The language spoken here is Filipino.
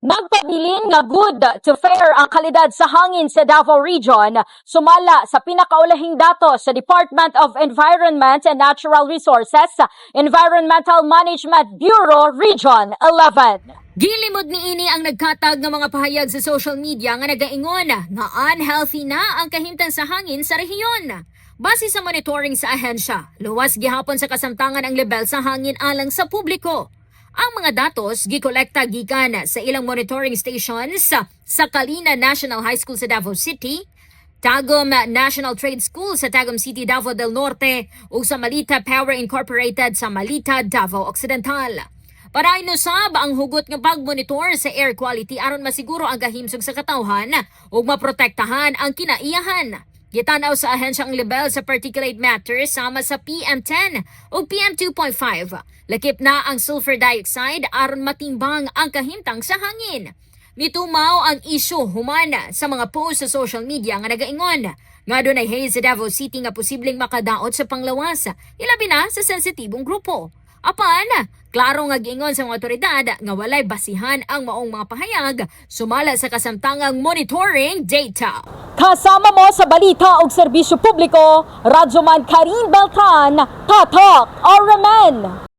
Nagpabilin nga good to fair ang kalidad sa hangin sa Davao Region, sumala sa pinakaulahing datos sa Department of Environment and Natural Resources, Environmental Management Bureau, Region 11. Gilimod ni ini ang nagkatag ng mga pahayag sa social media nga nagaingon nga unhealthy na ang kahimtang sa hangin sa rehiyon. Base sa monitoring sa ahensya, luwas gihapon sa kasamtangan ang level sa hangin alang sa publiko. Ang mga datos gikolekta gikan sa ilang monitoring stations sa Kalina National High School sa Davao City, Tagum National Trade School sa Tagum City, Davao del Norte ug sa Malita Power Incorporated sa Malita, Davao Occidental. Para inusab ang hugot nga pagmonitor sa air quality aron masiguro ang kahimsog sa katawhan ug maprotektahan ang kinaiyahan. Gitanaw sa ahensya ang level sa particulate matter sama sa PM10 o PM2.5. Lakip na ang sulfur dioxide aron matimbang ang kahimtang sa hangin. Mitumaw ang isyu humana sa mga post sa social media nga nagaingon nga dunay haze sa Davao City nga posibleng makadaot sa panglawas, ilabi na sa sensitibong grupo. Apan, klaro nga giingon sa mga otoridad nga walay basihan ang maong mga pahayag sumala sa kasamtangang monitoring data. Kasama mo sa balita ug serbisyo publiko, Radyoman Karin Beltran, Tatak, RMN.